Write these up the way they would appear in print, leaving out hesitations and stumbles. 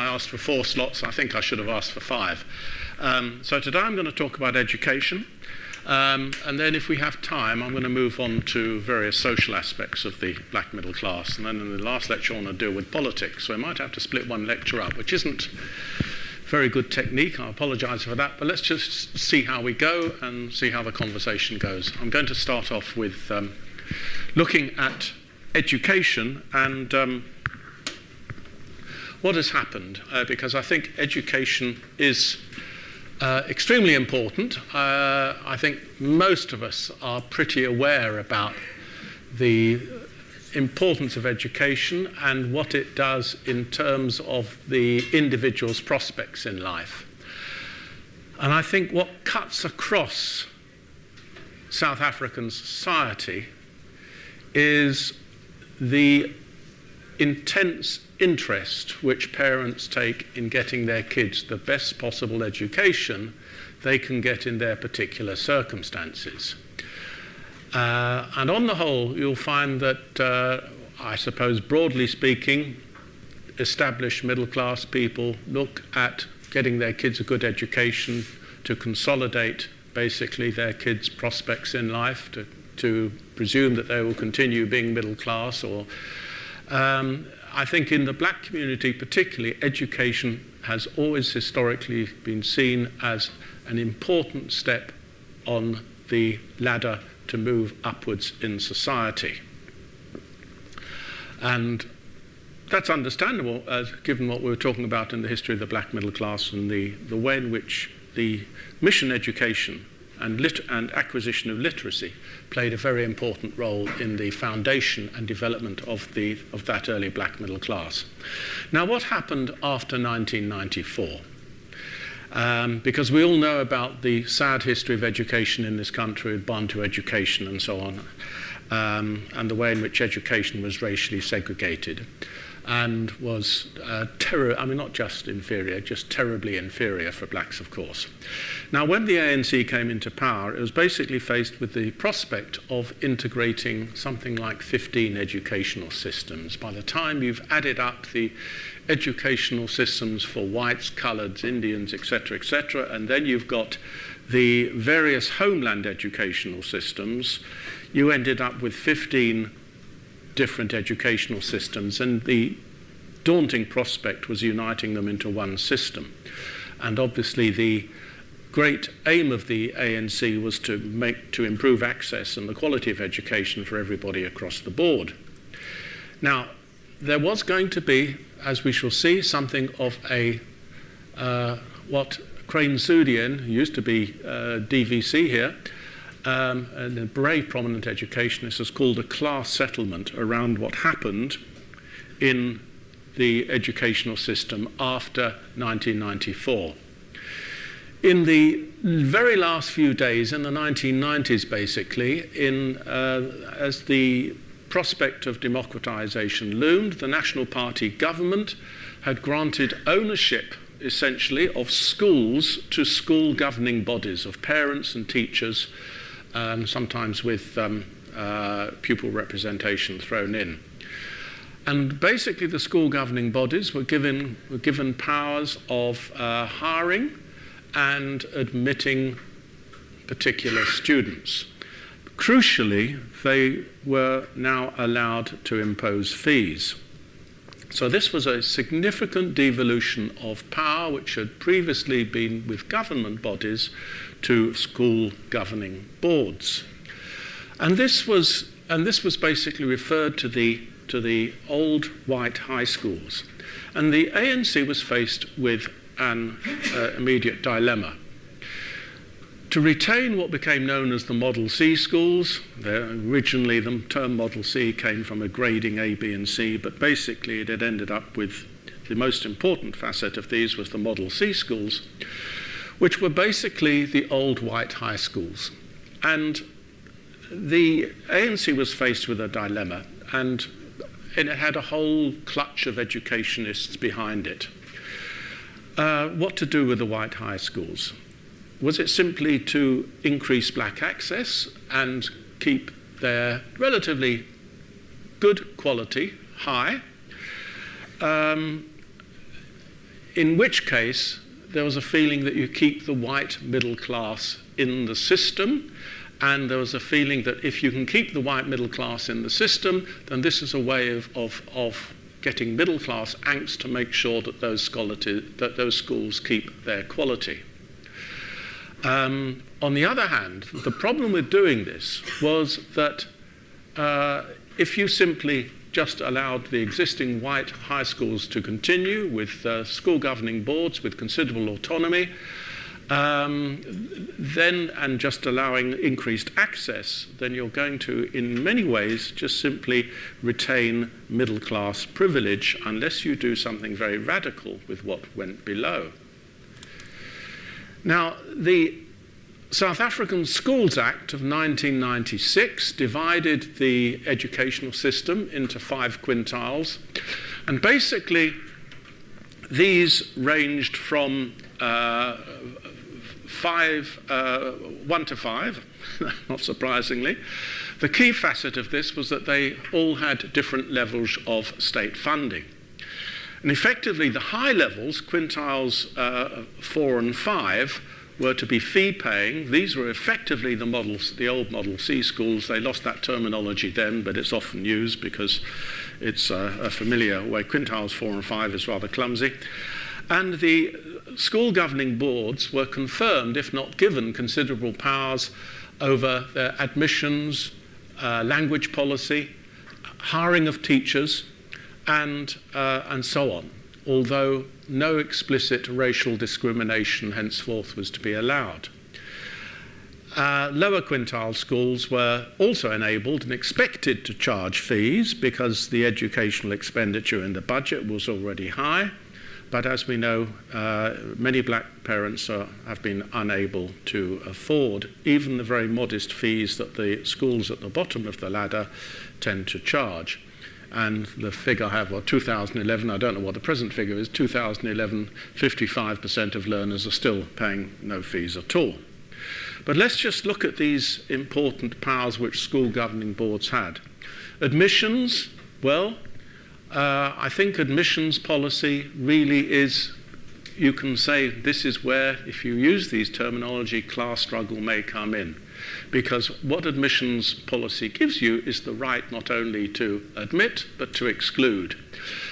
I asked for 4 slots. I think I should have asked for 5. So today I'm going to talk about education. And then if we have time, I'm going to move on to various social aspects of the black middle class. And then in the last lecture, I want to deal with politics. So I might have to split one lecture up, which isn't very good technique. I apologise for that. But let's just see how we go and see how the conversation goes. I'm going to start off with looking at education and what has happened, because I think education is extremely important. I think most of us are pretty aware about the importance of education and what it does in terms of the individual's prospects in life. And I think what cuts across South African society is the intense interest which parents take in getting their kids the best possible education they can get in their particular circumstances. And on the whole, you'll find that, I suppose, broadly speaking, established middle-class people look at getting their kids a good education to consolidate, basically, their kids' prospects in life, to presume that they will continue being middle-class. Or I think in the black community particularly, education has always historically been seen as an important step on the ladder to move upwards in society. And that's understandable, given what we were talking about in the history of the black middle class and the way in which the mission education and acquisition of literacy played a very important role in the foundation and development of that early black middle class. Now, what happened after 1994? Because we all know about the sad history of education in this country, Bantu education and so on, and the way in which education was racially segregated and was not just inferior, just terribly inferior for blacks, of course. Now, when the ANC came into power, it was basically faced with the prospect of integrating something like 15 educational systems. By the time you've added up the educational systems for whites, coloureds, Indians, etc., and then you've got the various homeland educational systems, you ended up with 15 different educational systems, and the daunting prospect was uniting them into one system. And obviously the great aim of the ANC was to improve access and the quality of education for everybody across the board. Now, there was going to be, as we shall see, something of a what Crane Sudian, who used to be DVC here, and a very prominent educationist, has called a class settlement around what happened in the educational system after 1994. In the very last few days, in the 1990s basically, as the prospect of democratization loomed, the National Party government had granted ownership, essentially, of schools to school governing bodies of parents and teachers, sometimes with pupil representation thrown in. And basically the school governing bodies were given powers of hiring and admitting particular students. Crucially, they were now allowed to impose fees. So this was a significant devolution of power, which had previously been with government bodies, to school governing boards. And this was basically referred to the old white high schools. And the ANC was faced with an immediate dilemma. To retain what became known as the Model C schools, originally the term Model C came from a grading A, B and C, but basically it had ended up with the most important facet of these was the Model C schools, which were basically the old white high schools. And the ANC was faced with a dilemma, and it had a whole clutch of educationists behind it. What to do with the white high schools? Was it simply to increase black access and keep their relatively good quality high? in which case there was a feeling that you keep the white middle class in the system, and there was a feeling that if you can keep the white middle class in the system, then this is a way of getting middle class angst to make sure that those schools keep their quality. On the other hand, the problem with doing this was that if you simply just allowed the existing white high schools to continue with school governing boards with considerable autonomy, then, and just allowing increased access, then you're going to, in many ways, just simply retain middle class privilege unless you do something very radical with what went below. Now, the South African Schools Act of 1996 divided the educational system into 5 quintiles, and basically these ranged from 1 to 5, not surprisingly. The key facet of this was that they all had different levels of state funding. And effectively, the high levels, quintiles 4 and 5, were to be fee-paying. These were effectively the old Model C schools. They lost that terminology then, but it's often used because it's a familiar way. Quintiles 4 and 5 is rather clumsy. And the school governing boards were confirmed, if not given, considerable powers over their admissions, language policy, hiring of teachers, and so on, although no explicit racial discrimination henceforth was to be allowed. Lower quintile schools were also enabled and expected to charge fees because the educational expenditure in the budget was already high. But as we know, many black parents have been unable to afford even the very modest fees that the schools at the bottom of the ladder tend to charge. And the figure I have, 2011, I don't know what the present figure is, 2011, 55% of learners are still paying no fees at all. But let's just look at these important powers which school governing boards had. Admissions, well, I think admissions policy really is, you can say this is where, if you use these terminology, class struggle may come in. Because what admissions policy gives you is the right not only to admit, but to exclude.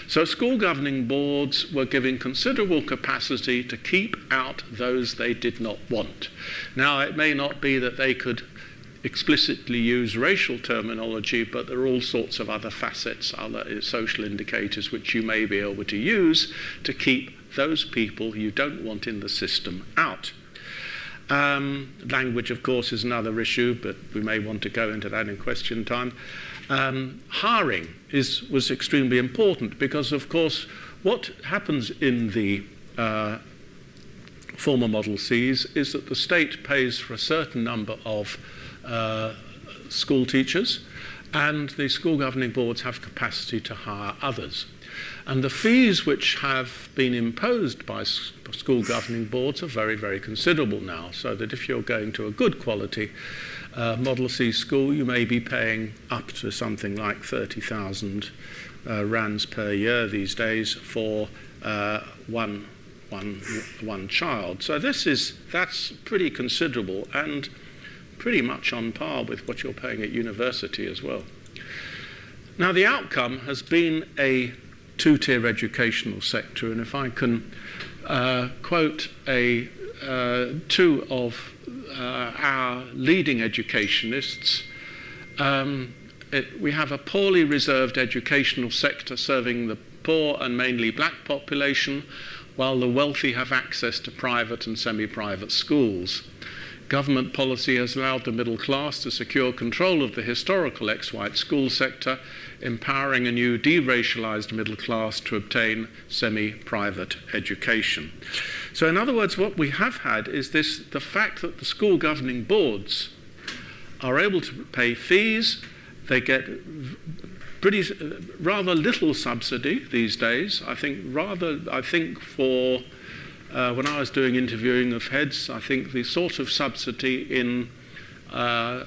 So school governing boards were giving considerable capacity to keep out those they did not want. Now, it may not be that they could explicitly use racial terminology, but there are all sorts of other facets, other social indicators which you may be able to use to keep those people you don't want in the system out. Language, of course, is another issue, but we may want to go into that in question time. Hiring was extremely important because, of course, what happens in the former Model Cs is that the state pays for a certain number of school teachers, and the school governing boards have capacity to hire others. And the fees which have been imposed by school governing boards are very, very considerable now, so that if you're going to a good quality Model C school, you may be paying up to something like 30,000 rands per year these days for one child. So that's pretty considerable and pretty much on par with what you're paying at university as well. Now, the outcome has been a two-tier educational sector, and if I can quote two of our leading educationists, we have a poorly reserved educational sector serving the poor and mainly black population, while the wealthy have access to private and semi-private schools. Government policy has allowed the middle class to secure control of the historical ex-white school sector, empowering a new deracialized middle class to obtain semi-private education. So in other words, what we have had is the fact that the school governing boards are able to pay fees. They get rather little subsidy these days. I think for when I was doing interviewing of heads, I think the sort of subsidy in a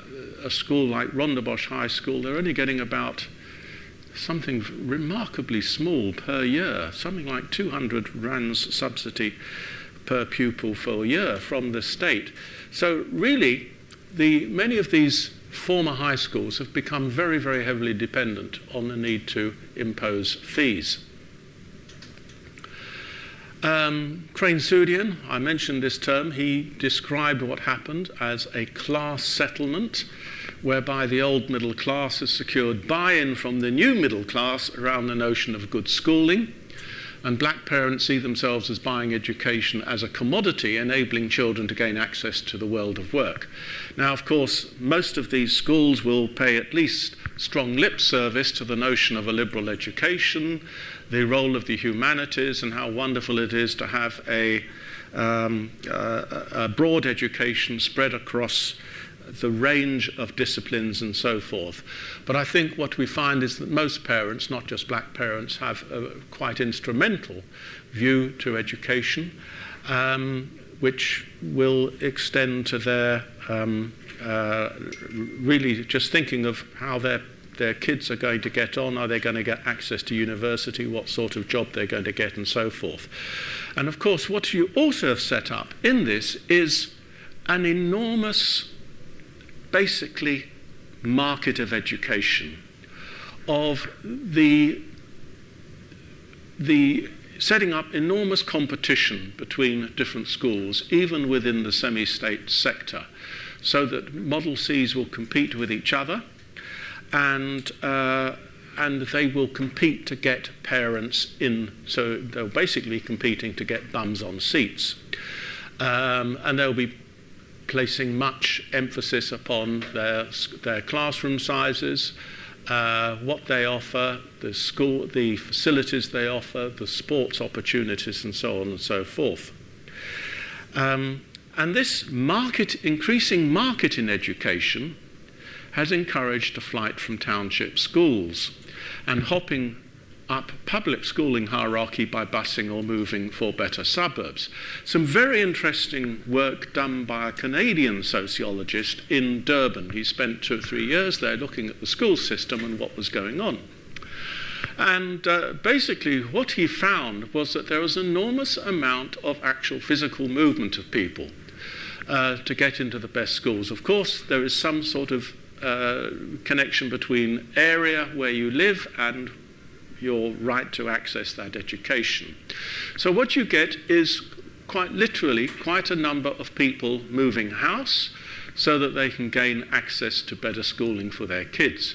school like Rondebosch High School, they're only getting about something remarkably small per year, something like 200 rands subsidy per pupil for a year from the state. So really, many of these former high schools have become very, very heavily dependent on the need to impose fees. Crane-Soudian, I mentioned this term, he described what happened as a class settlement, whereby the old middle class has secured buy-in from the new middle class around the notion of good schooling, and black parents see themselves as buying education as a commodity, enabling children to gain access to the world of work. Now, of course, most of these schools will pay at least strong lip service to the notion of a liberal education, the role of the humanities, and how wonderful it is to have a broad education spread across the range of disciplines and so forth. But I think what we find is that most parents, not just black parents, have a quite instrumental view to education, which will extend to their really just thinking of how their kids are going to get on, are they going to get access to university, what sort of job they're going to get, and so forth. And of course, what you also have set up in this is an enormous, basically, market of education, of the setting up enormous competition between different schools, even within the semi-state sector, so that Model Cs will compete with each other, and they will compete to get parents in. So they're basically competing to get bums on seats, and they'll be placing much emphasis upon their classroom sizes, what they offer, the facilities they offer, the sports opportunities, and so on and so forth. And this increasing market in education has encouraged a flight from township schools and hopping up public schooling hierarchy by busing or moving for better suburbs. Some very interesting work done by a Canadian sociologist in Durban. He spent 2 or 3 years there looking at the school system and what was going on. And basically what he found was that there was an enormous amount of actual physical movement of people to get into the best schools. Of course, there is some sort of connection between area where you live and your right to access that education. So what you get is quite literally quite a number of people moving house so that they can gain access to better schooling for their kids.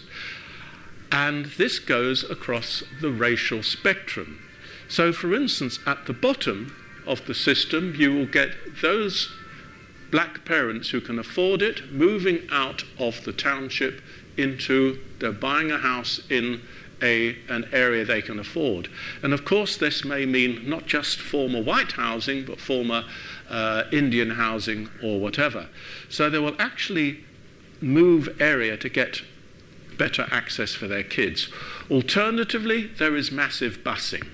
And this goes across the racial spectrum. So for instance, at the bottom of the system, you will get those black parents who can afford it moving out of the township into, they're buying a house in an area they can afford. And of course this may mean not just former white housing, but former Indian housing or whatever. So they will actually move area to get better access for their kids. Alternatively, there is massive busing,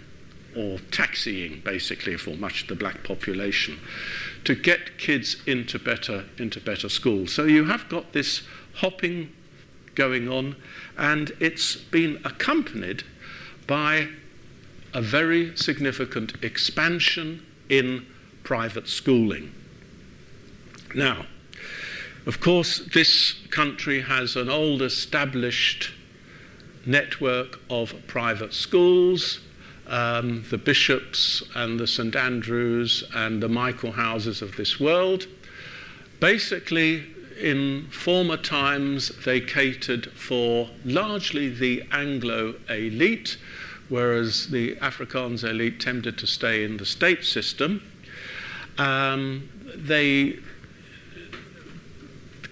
or taxiing basically, for much of the black population, to get kids into better schools. So you have got this hopping going on, and it's been accompanied by a very significant expansion in private schooling. Now, of course, this country has an old established network of private schools, the bishops and the St. Andrews and the Michael houses of this world. Basically, in former times, they catered for largely the Anglo elite, whereas the Afrikaans elite tended to stay in the state system. They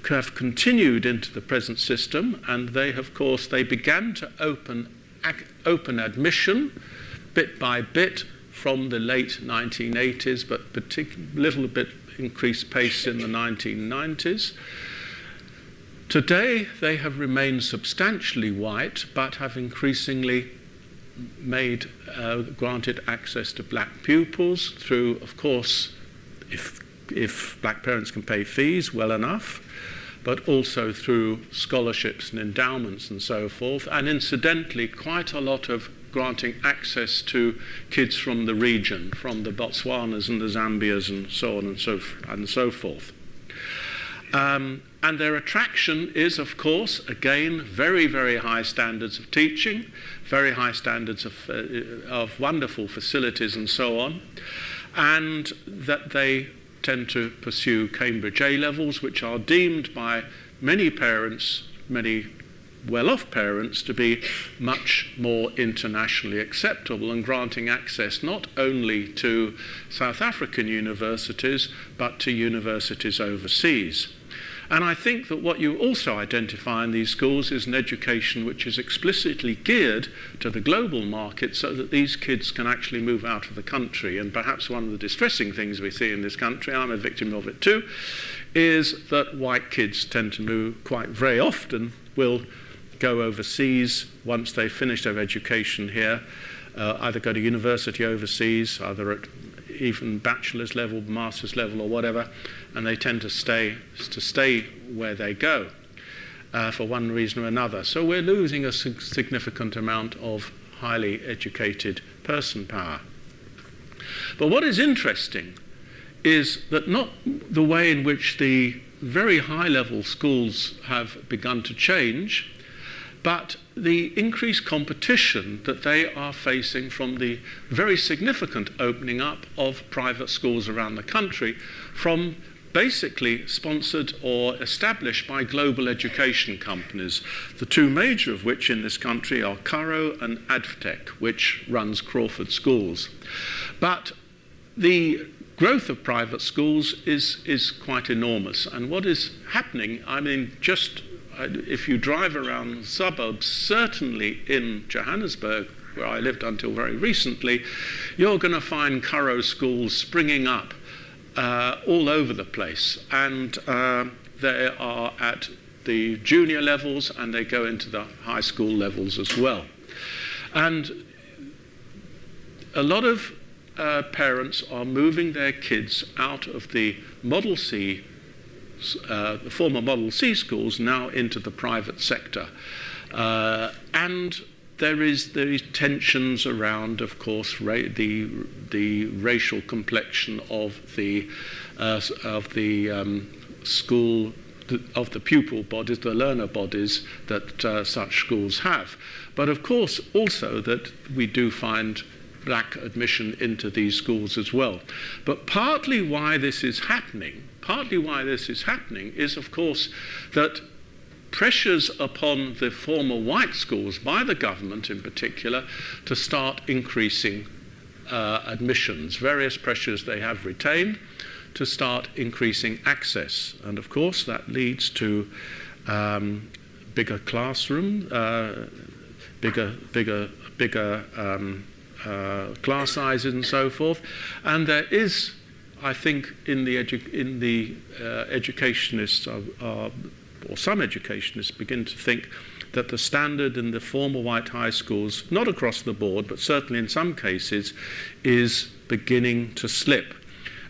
have continued into the present system, and they, of course, they began to open admission bit by bit from the late 1980s, but little bit increased pace in the 1990s. Today, they have remained substantially white, but have increasingly granted access to black pupils through, of course, if black parents can pay fees, well enough, but also through scholarships and endowments and so forth, and incidentally quite a lot of granting access to kids from the region, from the Botswanas and the Zambias and so on and so forth. And their attraction is, of course, again, very, very high standards of teaching, very high standards of wonderful facilities and so on, and that they tend to pursue Cambridge A-levels, which are deemed by many parents, many well-off parents, to be much more internationally acceptable and granting access not only to South African universities, but to universities overseas. And I think that what you also identify in these schools is an education which is explicitly geared to the global market so that these kids can actually move out of the country. And perhaps one of the distressing things we see in this country, I'm a victim of it too, is that white kids tend to move quite very often, will go overseas once they finish their education here, either go to university overseas, either at even bachelor's level, master's level or whatever, and they tend to stay where they go for one reason or another. So we're losing a significant amount of highly educated person power. But what is interesting is that not the way in which the very high-level schools have begun to change, but the increased competition that they are facing from the very significant opening up of private schools around the country, from basically sponsored or established by global education companies, the two major of which in this country are Curro and Advtech, which runs Crawford Schools. But the growth of private schools is quite enormous. And what is happening, I mean, just if you drive around suburbs, certainly in Johannesburg, where I lived until very recently, you're going to find Curro schools springing up all over the place. And they are at the junior levels and they go into the high school levels as well. And a lot of parents are moving their kids out of the Model C, the former Model C schools, now into the private sector. And there is tensions around, of course, the racial complexion of the school, of the pupil bodies, the learner bodies that such schools have. But of course, also that we do find black admission into these schools as well. But partly why this is happening is, of course, that pressures upon the former white schools, by the government in particular, to start increasing admissions, various pressures they have retained to start increasing access. And of course that leads to bigger classroom, bigger class sizes and so forth. And there is, I think, in the educationists, or some educationists begin to think that the standard in the former white high schools, not across the board, but certainly in some cases, is beginning to slip.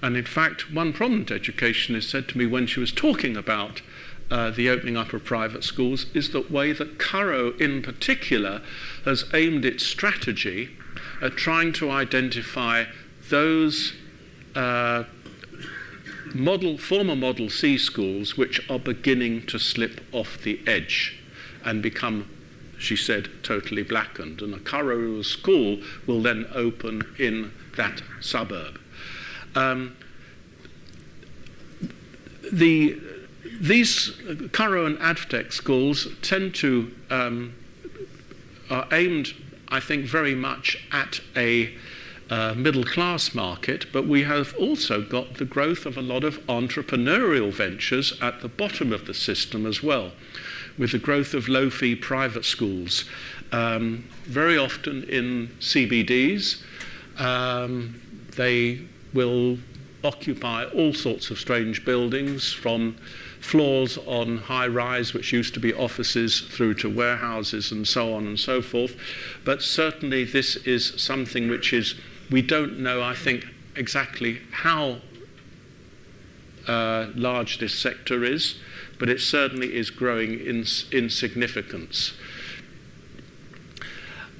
And in fact, one prominent educationist said to me when she was talking about the opening up of private schools, is the way that Curro in particular has aimed its strategy at trying to identify those former Model C schools which are beginning to slip off the edge and become, she said, totally blackened. And a Curro school will then open in that suburb. These Curro and Advtech schools tend to are aimed, I think, very much at a middle-class market, but we have also got the growth of a lot of entrepreneurial ventures at the bottom of the system as well, with the growth of low-fee private schools, very often in CBDs. They will occupy all sorts of strange buildings, from floors on high-rise, which used to be offices, through to warehouses and so on and so forth. But certainly this is something which is, we don't know, I think, exactly how large this sector is, but it certainly is growing in significance.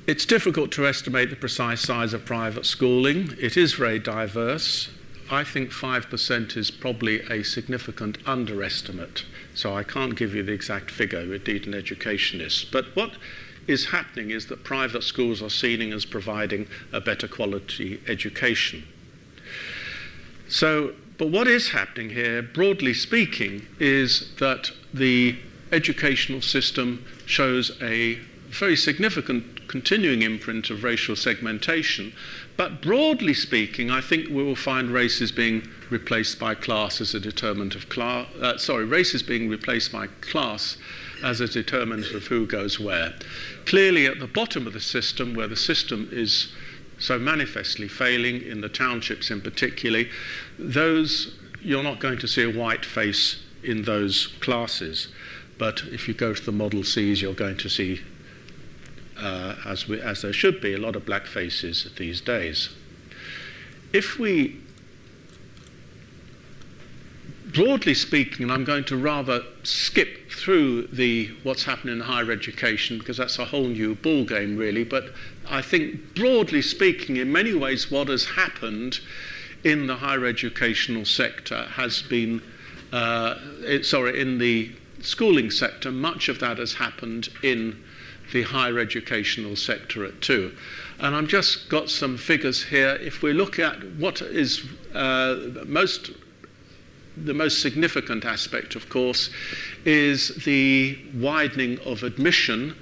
It's difficult to estimate the precise size of private schooling. It is very diverse. I think 5% is probably a significant underestimate, so I can't give you the exact figure, indeed an educationist. But what is happening is that private schools are seen as providing a better quality education. But what is happening here, broadly speaking, is that the educational system shows a very significant continuing imprint of racial segmentation. But broadly speaking, I think we will find races being replaced by class as a determinant of class. Races being replaced by class as a determinant of who goes where. Clearly, at the bottom of the system, where the system is so manifestly failing, in the townships in particular, those you're not going to see a white face in those classes. But if you go to the Model Cs, you're going to see, as there should be, a lot of black faces these days. If we, broadly speaking, and I'm going to rather skip through what's happening in higher education, because that's a whole new ballgame really, but I think broadly speaking, in many ways what has happened in the higher educational sector has been, in the schooling sector, much of that has happened in the higher educational sector too. And I've just got some figures here. If we look at what is the most significant aspect, of course, is the widening of admission,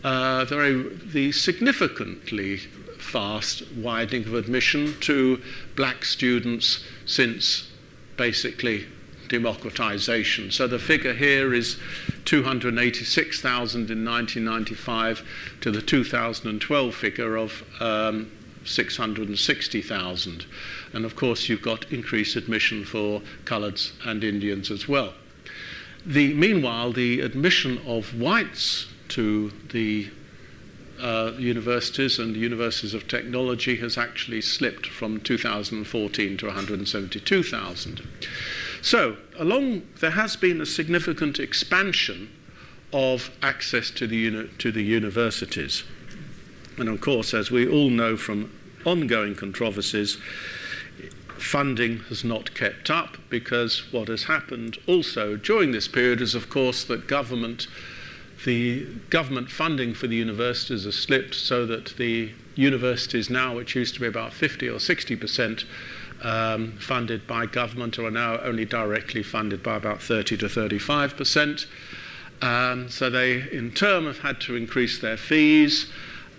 the significantly fast widening of admission to black students since basically democratization. So the figure here is 286,000 in 1995 to the 2012 figure of 660,000. And of course you've got increased admission for coloureds and Indians as well. Meanwhile, the admission of whites to the universities and the universities of technology has actually slipped from 2014 to 172,000. So, there has been a significant expansion of access to the universities. And of course, as we all know from ongoing controversies, funding has not kept up, because what has happened also during this period is, of course, that the government funding for the universities has slipped, so that the universities now, which used to be about 50 or 60% funded by government, are now only directly funded by about 30 to 35%. So they, in turn, have had to increase their fees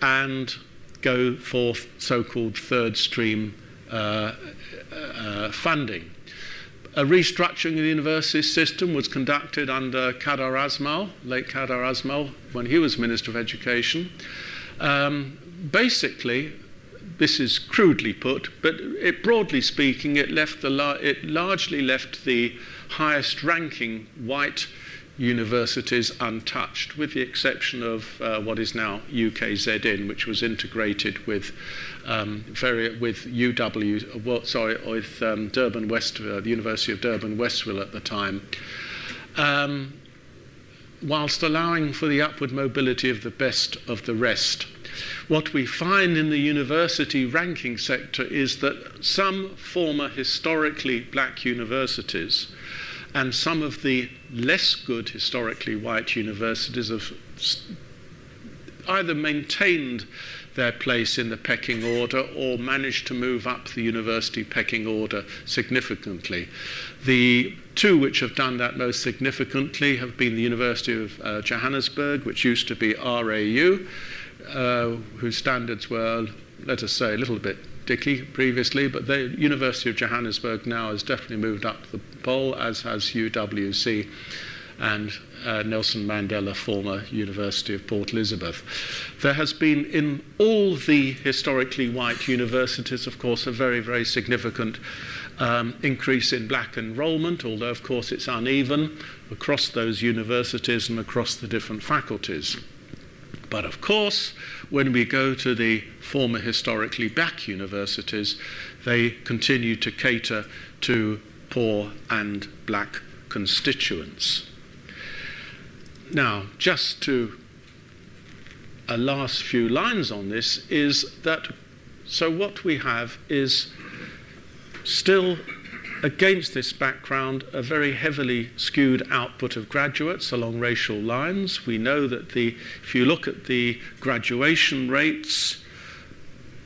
and go for so-called third stream funding. A restructuring of the university system was conducted under Kadar Azmal, late Kadar Azmal, when he was Minister of Education. Basically, this is crudely put, but broadly speaking, it largely left the highest ranking white universities untouched, with the exception of what is now UKZN, which was integrated with Durban Westville, the University of Durban Westville at the time, whilst allowing for the upward mobility of the best of the rest. What we find in the university ranking sector is that some former historically black universities and some of the less good historically white universities have either maintained their place in the pecking order or managed to move up the university pecking order significantly. The two which have done that most significantly have been the University of Johannesburg, which used to be RAU, whose standards were, let us say, a little bit dicky previously, but the University of Johannesburg now has definitely moved up the pole, as has UWC and Nelson Mandela, former University of Port Elizabeth. There has been, in all the historically white universities, of course, a very, very significant increase in black enrollment, although, of course, it's uneven across those universities and across the different faculties. But of course, when we go to the former historically black universities, they continue to cater to poor and black constituents. Now, just to a last few lines on this is that, so what we have is still, against this background, a very heavily skewed output of graduates along racial lines. We know that if you look at the graduation rates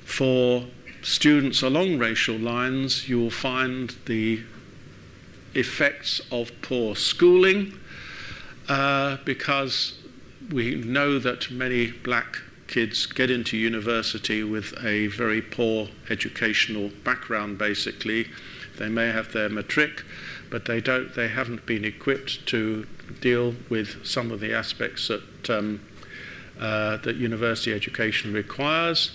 for students along racial lines, you will find the effects of poor schooling, because we know that many black kids get into university with a very poor educational background, basically. They may have their matric, but they haven't been equipped to deal with some of the aspects that that university education requires.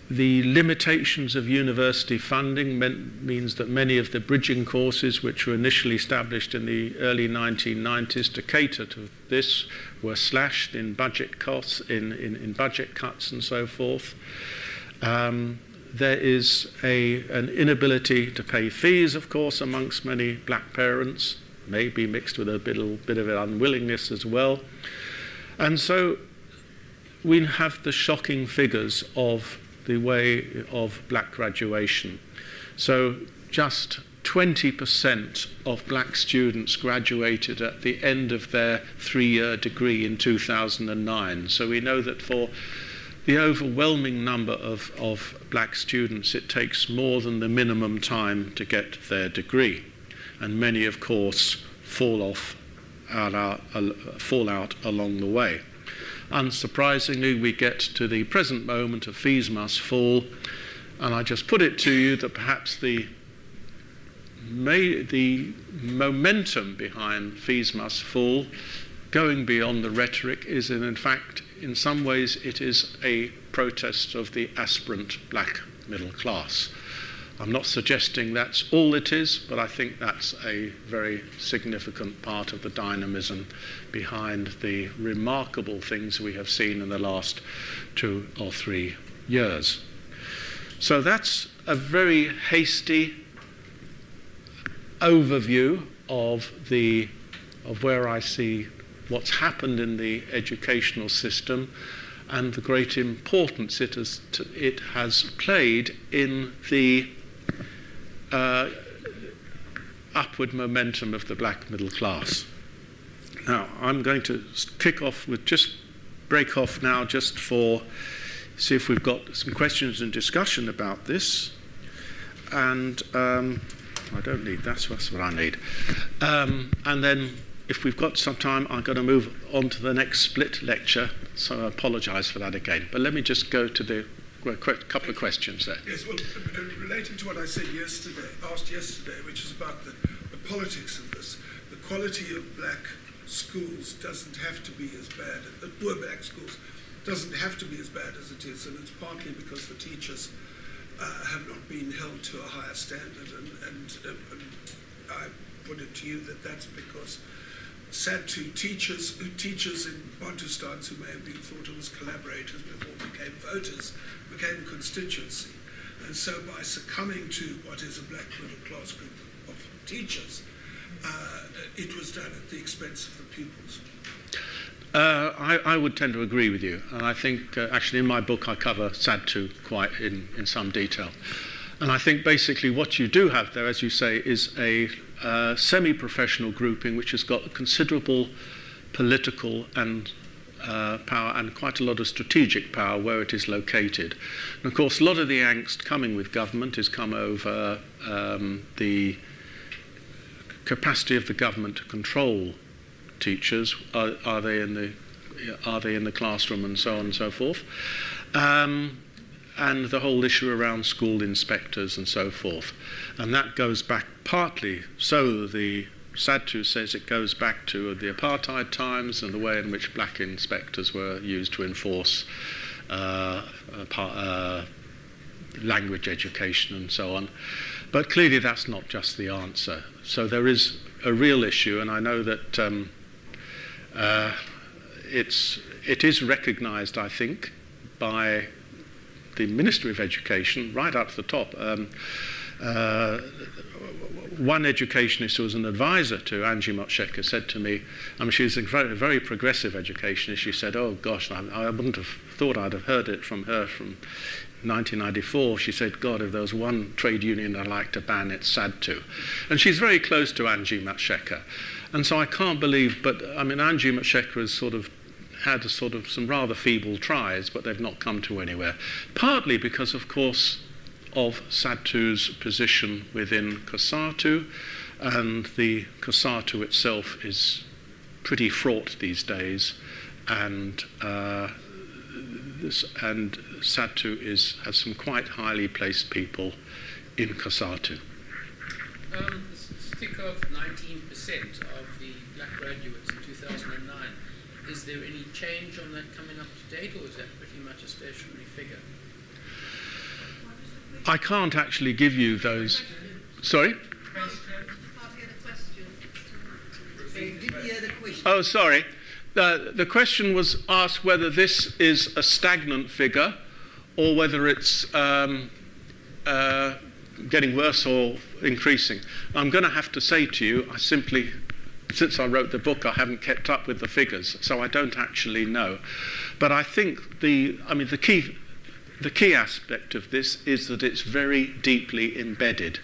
The limitations of university funding means that many of the bridging courses, which were initially established in the early 1990s to cater to this, were slashed in budget costs, in budget cuts and so forth. There is an inability to pay fees, of course, amongst many black parents, maybe mixed with a bit of an unwillingness as well. And so we have the shocking figures of the way of black graduation. So just 20% of black students graduated at the end of their 3-year degree in 2009. So we know that for the overwhelming number of black students, it takes more than the minimum time to get their degree. And many, of course, fall out along the way. Unsurprisingly, we get to the present moment of fees must fall, and I just put it to you that perhaps the momentum behind fees must fall, going beyond the rhetoric, is in fact, in some ways, it is a protest of the aspirant black middle class. I'm not suggesting that's all it is, but I think that's a very significant part of the dynamism behind the remarkable things we have seen in the last 2 or 3 years. So that's a very hasty overview of where I see what's happened in the educational system and the great importance it has played in the upward momentum of the black middle class. Now, I'm going to break off now just for, see if we've got some questions and discussion about this. And I don't need, that's what I need. And then if we've got some time, I'm going to move on to the next split lecture, so I apologise for that again. But let me just go to the couple of questions there. Yes, well, relating to what I said asked yesterday, which is about the politics of this, the quality of black schools doesn't have to be as bad, poor black schools doesn't have to be as bad as it is, and it's partly because the teachers have not been held to a higher standard, and I put it to you that that's because sad to teachers in Bantustans who may have been thought of as collaborators before became voters, became a constituency. And so by succumbing to what is a black middle class group of teachers, it was done at the expense of the pupils. I would tend to agree with you. And I think, actually, in my book, I cover SADTU quite in some detail. And I think basically what you do have there, as you say, is a semi-professional grouping which has got considerable political and power and quite a lot of strategic power where it is located. And of course, a lot of the angst coming with government has come over the capacity of the government to control teachers. Are they in the classroom and so on and so forth. And the whole issue around school inspectors and so forth. And that goes back partly, so the SADTU says it goes back to the apartheid times and the way in which black inspectors were used to enforce language education and so on. But clearly that's not just the answer. So there is a real issue, and I know that it is recognised, I think, by the Ministry of Education, right up to the top. One educationist who was an advisor to Angie Motshekga said to me, she's a very, very progressive educationist. She said, oh gosh, I wouldn't have thought I'd have heard it from her from 1994. She said, God, if there was one trade union I'd like to ban, it's SADTU. And she's very close to Angie Motshekga. And so I can't believe, but Angie Motshekga has sort of had some rather feeble tries, but they've not come to anywhere. Partly because, of course, of SADTU's position within COSATU, and the COSATU itself is pretty fraught these days, and SADTU has some quite highly placed people in COSATU. Stick of 19% of the black graduates in 2009. Is there any change on that coming up to date, or is that pretty much a stationary figure? I can't actually give you those. Sorry? Oh, sorry. The question was asked whether this is a stagnant figure or whether it's getting worse or increasing. I'm going to have to say to you, since I wrote the book, I haven't kept up with the figures, so I don't actually know. But I think the key aspect of this is that it's very deeply embedded.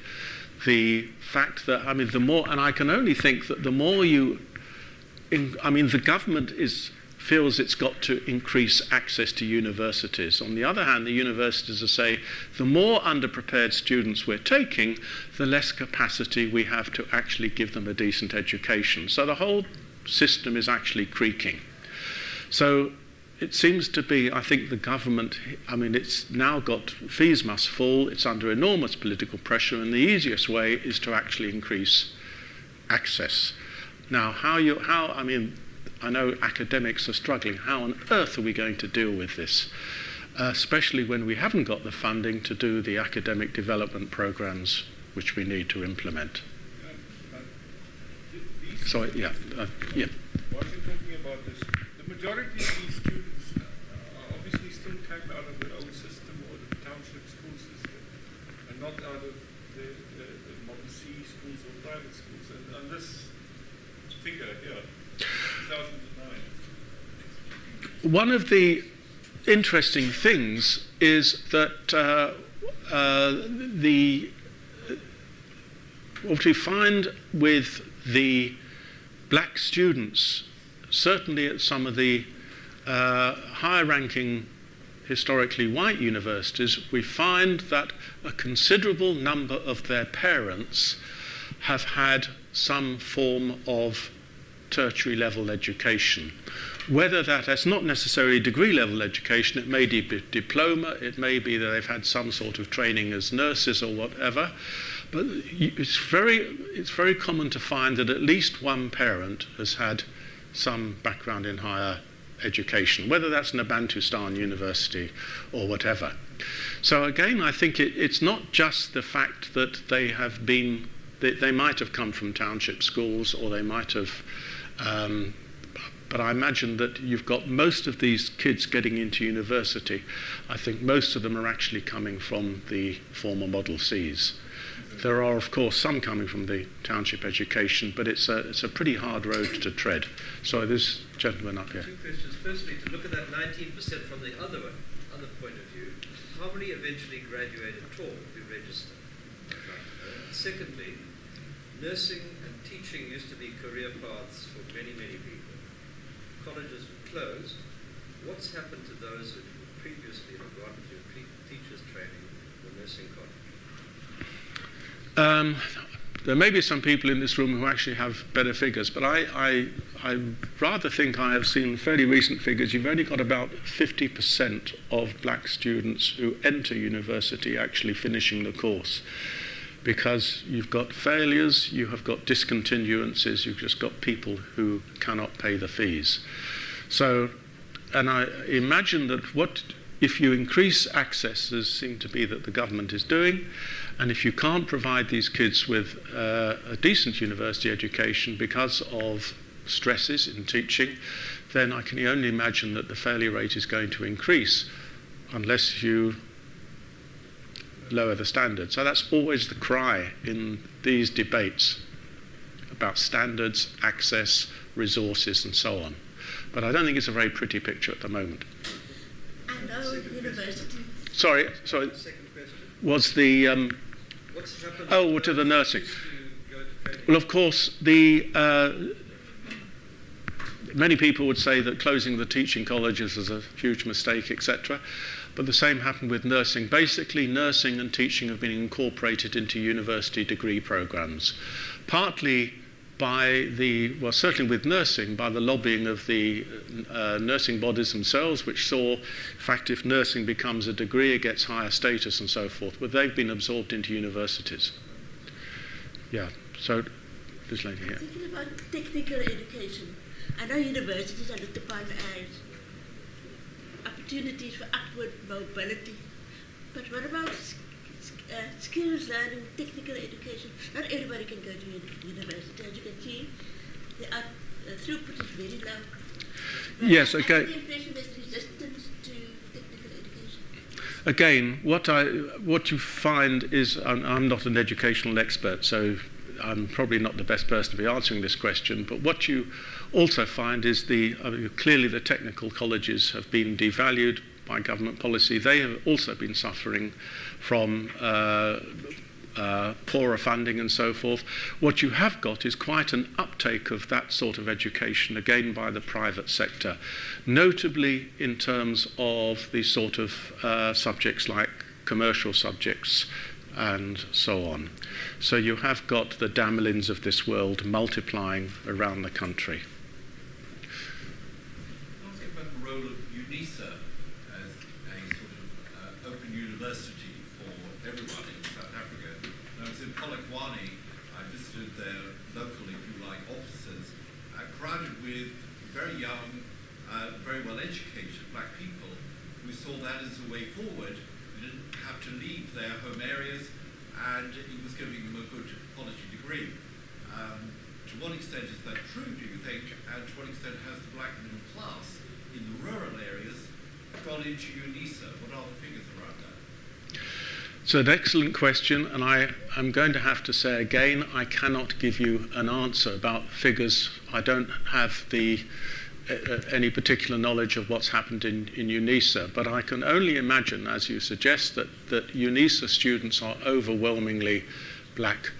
The fact that, the more, and I can only think that the more the government feels it's got to increase access to universities. On the other hand, the universities are saying the more underprepared students we're taking, the less capacity we have to actually give them a decent education. So the whole system is actually creaking. So it seems to be, I think the government, it's now got fees must fall, it's under enormous political pressure, and the easiest way is to actually increase access. Now, I know academics are struggling. How on earth are we going to deal with this? Especially when we haven't got the funding to do the academic development programs which we need to implement. So, yeah. While you're talking about this, the majority of these students obviously still came out of the old system or the township school system, and not out of the model C schools or private schools. And this figure here, 2009. One of the interesting things is that what we find with the black students, certainly at some of the higher-ranking historically white universities, we find that a considerable number of their parents have had some form of tertiary level education. Whether that's not necessarily degree level education, it may be diploma, it may be that they've had some sort of training as nurses or whatever, but it's very common to find that at least one parent has had some background in higher education, whether that's in a Bantustan university or whatever. So again, I think it's not just the fact that they might have come from township schools, or they might have but I imagine that you've got most of these kids getting into university. I think most of them are actually coming from the former Model Cs. There are, of course, some coming from the township education, but it's a pretty hard road to tread. So this gentleman up here. Two questions. Firstly, to look at that 19% from the other point of view, how many eventually graduate at all who register? Secondly, nursing and teaching used to be career paths for many, many people. Colleges were closed. What's happened to those who previously have gone to teachers training or nursing college? There may be some people in this room who actually have better figures, but I rather think I have seen fairly recent figures. You've only got about 50% of black students who enter university actually finishing the course, because you've got failures, you have got discontinuances, you've just got people who cannot pay the fees. So, and I imagine that if you increase access, as seems to be that the government is doing, and if you can't provide these kids with a decent university education because of stresses in teaching, then I can only imagine that the failure rate is going to increase unless you lower the standard. So that's always the cry in these debates about standards, access, resources, and so on. But I don't think it's a very pretty picture at the moment. And our university. Sorry. Second question. Was the What's happened to the nursing? to go to training? Well, of course, many people would say that closing the teaching colleges was a huge mistake, etc. But the same happened with nursing. Basically, nursing and teaching have been incorporated into university degree programs, partly by certainly with nursing, by the lobbying of the nursing bodies themselves, which saw, in fact, if nursing becomes a degree, it gets higher status and so forth. But they've been absorbed into universities. Yeah, so this lady here. Thinking about technical education, I know universities are looked upon as opportunities for upward mobility, but what about skills learning, technical education? Not everybody can go to university. As you can see, the throughput is very low. But Yes, I okay. have the impression there's resistance to technical education. Again, what you find is, I'm not an educational expert, so I'm probably not the best person to be answering this question, but what you also find is clearly the technical colleges have been devalued by government policy. They have also been suffering from poorer funding and so forth. What you have got is quite an uptake of that sort of education, again by the private sector, notably in terms of the sort of subjects like commercial subjects and so on. So you have got the Damelins of this world multiplying around the country. Asking about the role of UNISA as a sort of open university for everyone in South Africa. When I was in Polokwane, I visited their local, if you like, offices, crowded with very young, very well educated black people who saw that as a way forward. They didn't have to leave their home areas, and it was giving them a good quality degree. To what extent is that true, do you think, and to what extent has the black middle class in the rural areas gone into UNISA? What are the figures around that? It's an excellent question, and I'm going to have to say again, I cannot give you an answer about figures. I don't have any particular knowledge of what's happened in UNISA, but I can only imagine, as you suggest, that UNISA students are overwhelmingly black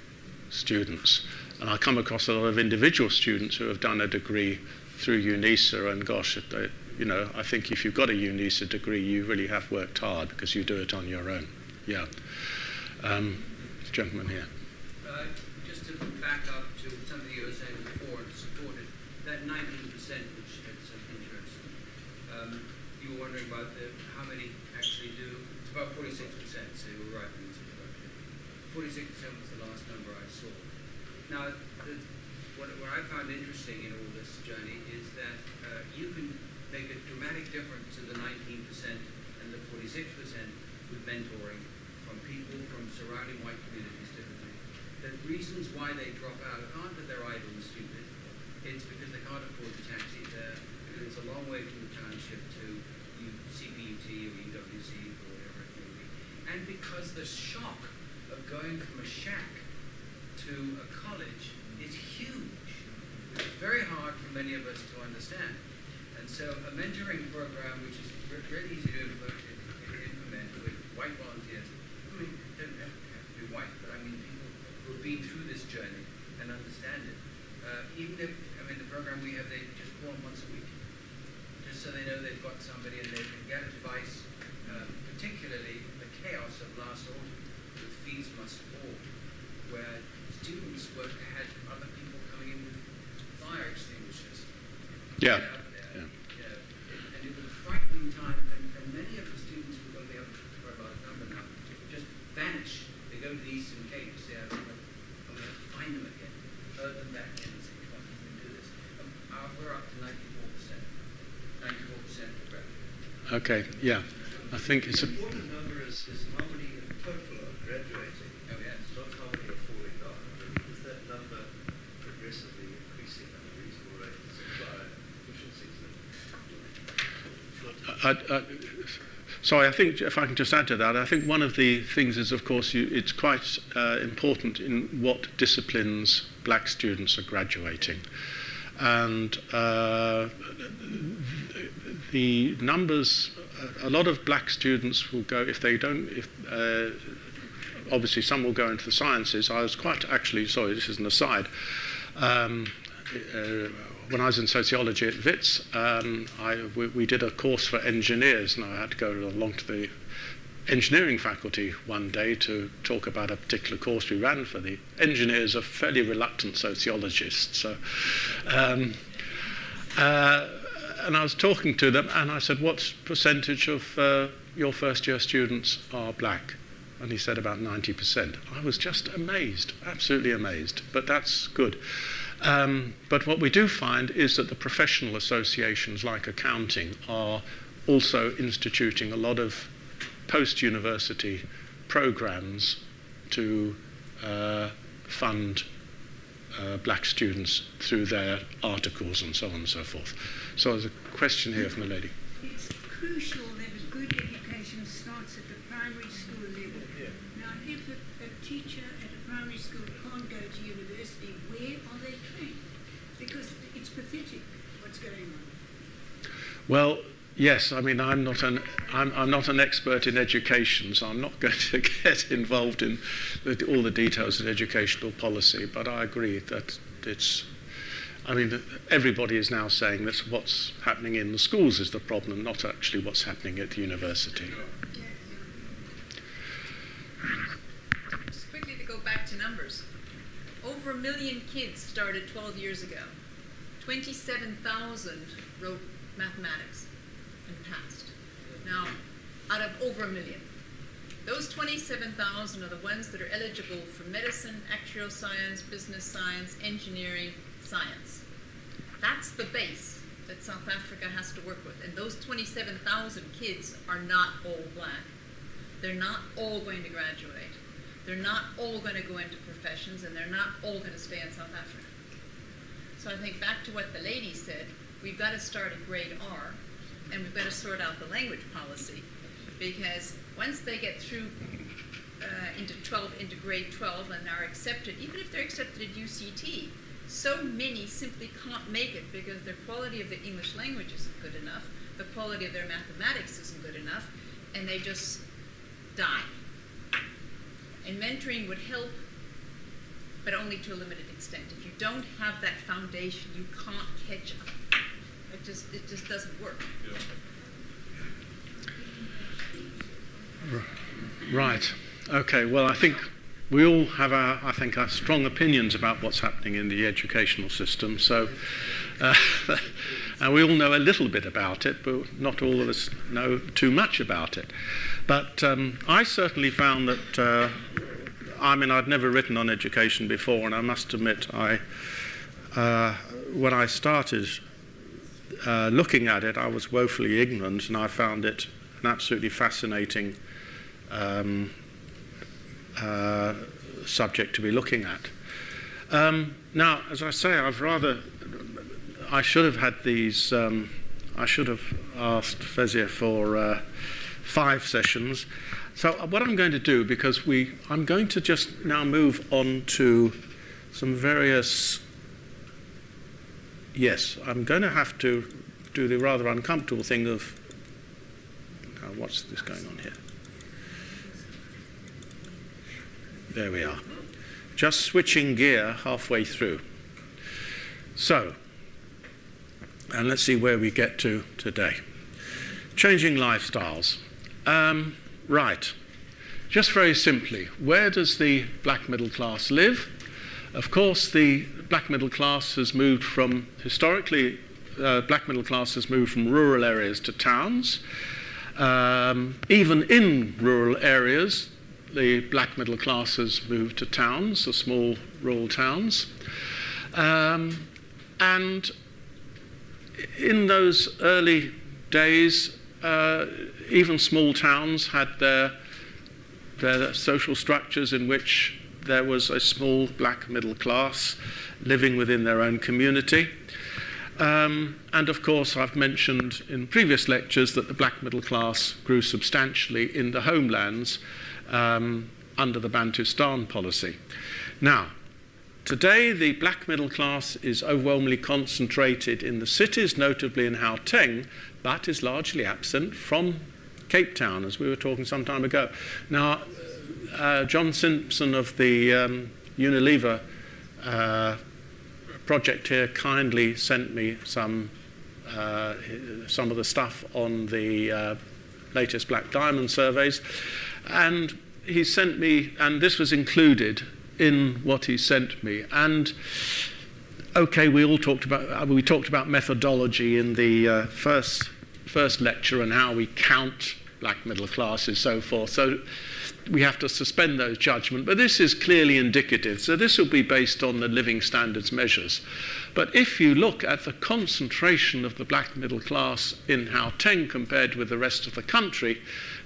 students. And I come across a lot of individual students who have done a degree through UNISA, and gosh, I think if you've got a UNISA degree, you really have worked hard because you do it on your own. Yeah. Gentleman here. Just to back up to something you were saying before and support it, that 19% which had some interest, you were wondering about how many actually do. It's about 46%, so you were right when you said about 50. 46% was the last number I saw. Now, what I found interesting in all this journey is that you can make a dramatic difference to the 19% and the 46% with mentoring from people from surrounding white communities typically. The reasons why they drop out aren't that they're idle and stupid. It's because they can't afford the taxi there, because it's a long way from the township to CPUT or UWC or whatever it may be. And because the shock of going from a shack to a college is huge, which is very hard for many of us to understand. And so a mentoring program, which is really easy to implement with white volunteers, I mean, don't have to be white, but I mean people who have been through this journey and understand it. Even if, the program we have, they just call them once a week, just so they know they've got somebody and they can get advice, particularly the chaos of last autumn with fees must fall, where students had other people coming in with fire extinguishers. Yeah. And it was a frightening time, and many of the students who are going to be able to talk about a number now just vanish. They go to the Eastern Cape to say, I'm going to have to find them again. Heard them back in and say, come on, you can do this. We're up to 94%. 94% of graduates. Okay, yeah. I think it's a... The important number is how many in total are graduating. Oh, yes. Not how many are falling down. Is that number progressively increasing at a reasonable rate to supply efficiencies? So I think, if I can just add to that, I think one of the things is, of course, it's quite important in what disciplines black students are graduating. And the numbers, a lot of black students will go, obviously some will go into the sciences. I was quite, actually, sorry, this is an aside, when I was in sociology at Wits, we did a course for engineers, and I had to go along to the engineering faculty one day to talk about a particular course we ran for the engineers, are fairly reluctant sociologists. So, and I was talking to them, and I said, what percentage of your first year students are black? And he said about 90%. I was just amazed, absolutely amazed, but that's good. But what we do find is that the professional associations like accounting are also instituting a lot of post-university programs to fund black students through their articles and so on and so forth. So there's a question here from the lady. It's crucial that a good education starts at the primary school level. Now, if a teacher at a primary school can't go to university, where are they trained? Because it's pathetic what's going on. Well, yes, I mean, I'm not an expert in education, so I'm not going to get involved in all the details of educational policy, but I agree that everybody is now saying that what's happening in the schools is the problem, not actually what's happening at the university. Just quickly to go back to numbers. Over 1 million kids started 12 years ago. 27,000 wrote mathematics and passed. Now, out of over 1 million. Those 27,000 are the ones that are eligible for medicine, actuarial science, business science, engineering, science. That's the base that South Africa has to work with. And those 27,000 kids are not all black. They're not all going to graduate. They're not all going to go into professions, and they're not all going to stay in South Africa. So I think back to what the lady said, we've got to start at grade R, and we've got to sort out the language policy, because once they get through into grade 12 and are accepted, even if they're accepted at UCT, so many simply can't make it because their quality of the English language isn't good enough, the quality of their mathematics isn't good enough, and they just die. And mentoring would help, but only to a limited extent. If you don't have that foundation, you can't catch up. It just doesn't work. Right. Okay. Well, I think we all have our strong opinions about what's happening in the educational system. So, and we all know a little bit about it, but not all of us know too much about it. But I certainly found that, I'd never written on education before, and I must admit, when I started looking at it, I was woefully ignorant, and I found it an absolutely fascinating subject to be looking at. Now, as I say, I should have had these, I should have asked Fezia for 5 sessions. So what I'm going to do, because I'm going to just now move on to some various, yes, I'm going to have to do the rather uncomfortable thing of, what's this going on here? There we are. Just switching gear halfway through. So, and let's see where we get to today. Changing lifestyles. Right. Just very simply, where does the black middle class live? Of course, the black middle class has moved from, historically, black middle class has moved from rural areas to towns. Even in rural areas, the black middle class has moved to towns, the small rural towns. And in those early days, even small towns had their social structures in which there was a small black middle class living within their own community. And of course, I've mentioned in previous lectures that the black middle class grew substantially in the homelands under the Bantustan policy. Now, today the black middle class is overwhelmingly concentrated in the cities, notably in Gauteng, but is largely absent from Cape Town, as we were talking some time ago. Now, John Simpson of the Unilever project here kindly sent me some of the stuff on the latest Black Diamond surveys, and he sent me, and this was included in what he sent me. And okay, we talked about methodology in the first lecture and how we count black middle class and so forth. So we have to suspend those judgments, but this is clearly indicative. So this will be based on the living standards measures. But if you look at the concentration of the black middle class in Gauteng compared with the rest of the country,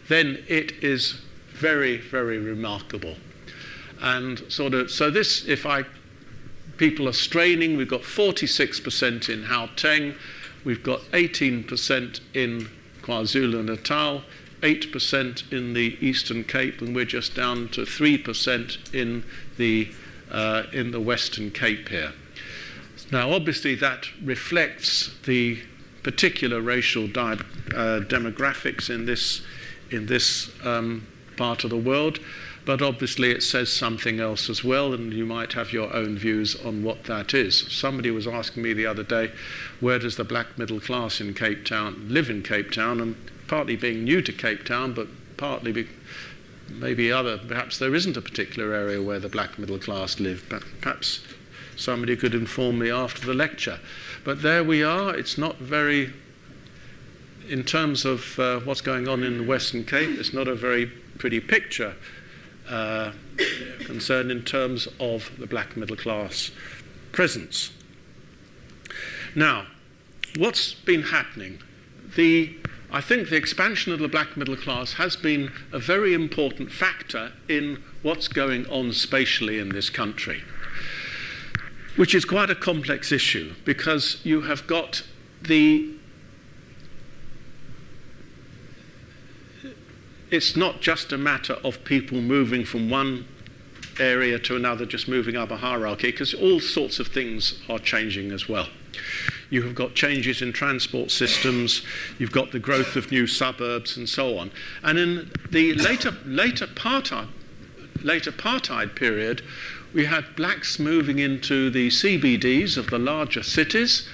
then it is very, very remarkable. And so this, people are straining, we've got 46% in Gauteng, we've got 18% in KwaZulu-Natal, 8% in the Eastern Cape, and we're just down to 3% in the Western Cape here. Now, obviously, that reflects the particular racial demographics in this part of the world, but obviously it says something else as well, and you might have your own views on what that is. Somebody was asking me the other day, where does the black middle class in Cape Town live in Cape Town? And partly being new to Cape Town, but partly perhaps there isn't a particular area where the black middle class live, but perhaps somebody could inform me after the lecture. But there we are. It's not very, in terms of what's going on in the Western Cape, it's not a very pretty picture concerned in terms of the black middle class presence. Now, what's been happening? I think the expansion of the black middle class has been a very important factor in what's going on spatially in this country, which is quite a complex issue, because you have got it's not just a matter of people moving from one area to another, just moving up a hierarchy, because all sorts of things are changing as well. You have got changes in transport systems, you've got the growth of new suburbs and so on. And in the later apartheid period, we had blacks moving into the CBDs of the larger cities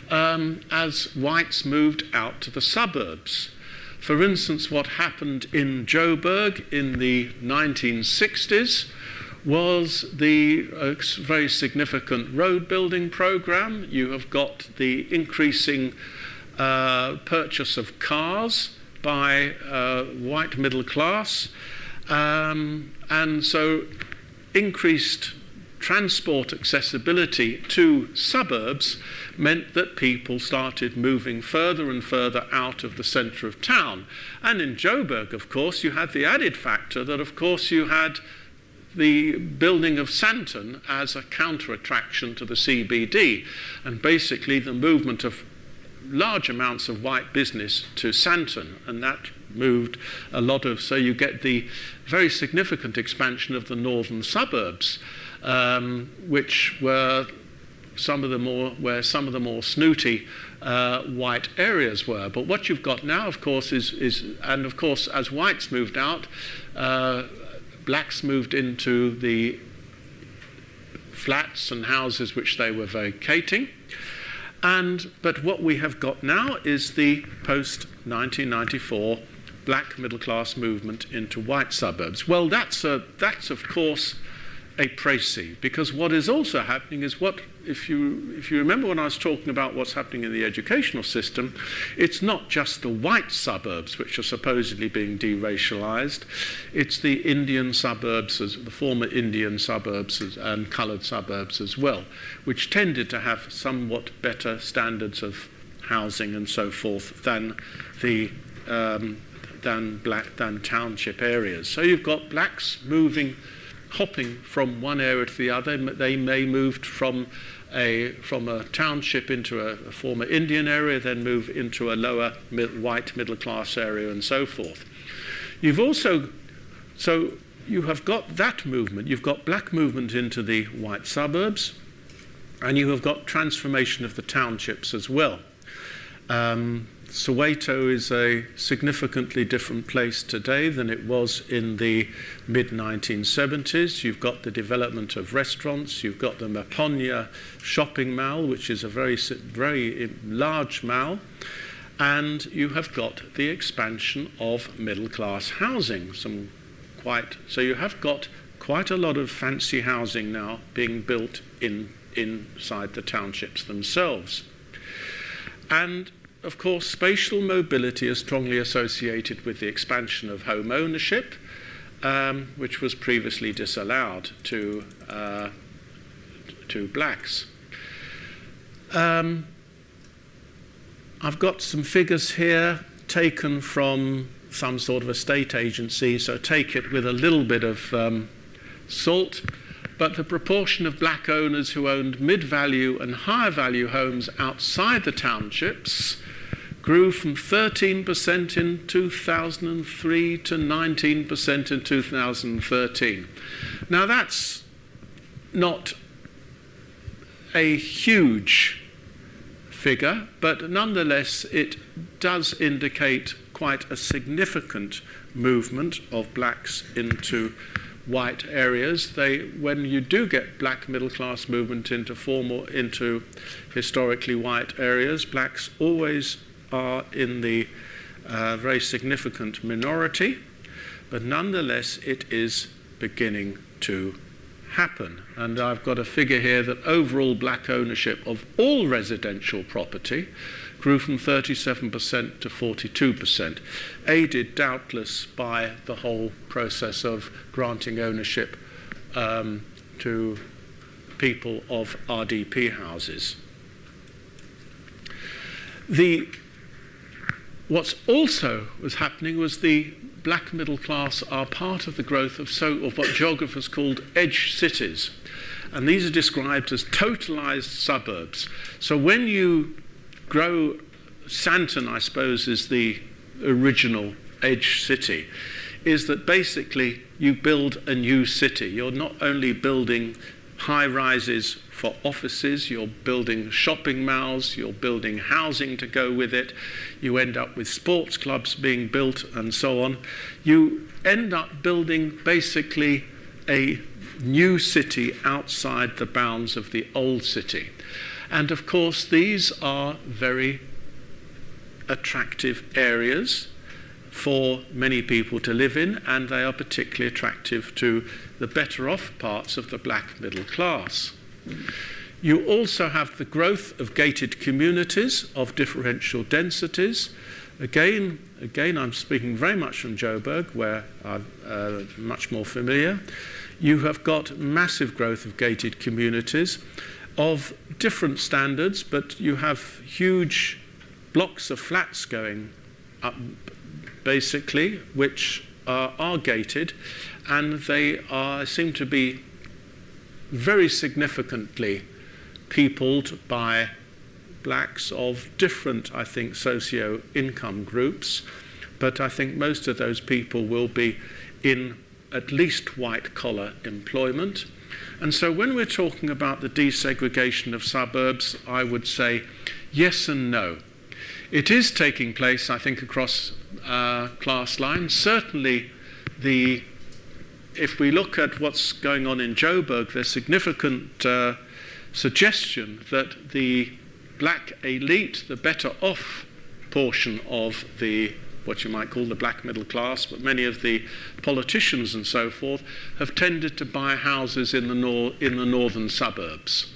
as whites moved out to the suburbs. For instance, what happened in Joburg in the 1960s was the very significant road building program. You have got the increasing purchase of cars by white middle class, and so increased transport accessibility to suburbs meant that people started moving further and further out of the centre of town. And in Joburg, of course, you had the added factor that, of course, you had the building of Sandton as a counter-attraction to the CBD, and basically the movement of large amounts of white business to Sandton, and that moved a lot of, so you get the very significant expansion of the northern suburbs, which were some of the more snooty white areas were. But what you've got now, of course, and of course, as whites moved out, blacks moved into the flats and houses which they were vacating. But what we have got now is the post-1994 black middle-class movement into white suburbs. Well, that's of course a précis, because what is also happening is if you remember when I was talking about what's happening in the educational system, it's not just the white suburbs which are supposedly being deracialized, it's the Indian suburbs, the former Indian suburbs and coloured suburbs as well, which tended to have somewhat better standards of housing and so forth than township areas. So you've got blacks hopping from one area to the other. They may moved from from a township into a former Indian area, then move into a lower white middle class area, and so forth. You've also, so you have got that movement. You've got black movement into the white suburbs, and you have got transformation of the townships as well. Soweto is a significantly different place today than it was in the mid-1970s. You've got the development of restaurants. You've got the Maponya shopping mall, which is a very large mall. And you have got the expansion of middle-class housing. So you have got quite a lot of fancy housing now being built inside the townships themselves. And of course, spatial mobility is strongly associated with the expansion of home ownership, which was previously disallowed to blacks. I've got some figures here taken from some sort of a state agency, so take it with a little bit of salt. But the proportion of black owners who owned mid-value and higher-value homes outside the townships grew from 13% in 2003 to 19% in 2013. Now that's not a huge figure, but nonetheless it does indicate quite a significant movement of blacks into white areas. When you do get black middle class movement into historically white areas, blacks always are in the very significant minority, but nonetheless it is beginning to happen. And I've got a figure here that overall black ownership of all residential property grew from 37% to 42%, aided doubtless by the whole process of granting ownership to people of RDP houses. What's also was happening was the black middle class are part of the growth of what geographers called edge cities. And these are described as totalized suburbs. So when you grow, Santon, I suppose, is the original edge city, is that basically you build a new city. You're not only building high rises for offices, you're building shopping malls, you're building housing to go with it, you end up with sports clubs being built and so on. You end up building basically a new city outside the bounds of the old city. And of course these are very attractive areas for many people to live in, and they are particularly attractive to the better off parts of the black middle class. You also have the growth of gated communities of differential densities. Again, I'm speaking very much from Joburg, where I'm much more familiar. You have got massive growth of gated communities of different standards, but you have huge blocks of flats going up, basically, which are gated, and they seem to be very significantly peopled by blacks of different, I think, socio-income groups. But I think most of those people will be in at least white-collar employment. And so when we're talking about the desegregation of suburbs, I would say yes and no. It is taking place, I think, across class lines. Certainly, if we look at what's going on in Joburg, there's significant suggestion that the black elite, the better off portion of what you might call the black middle class, but many of the politicians and so forth have tended to buy houses in the northern suburbs.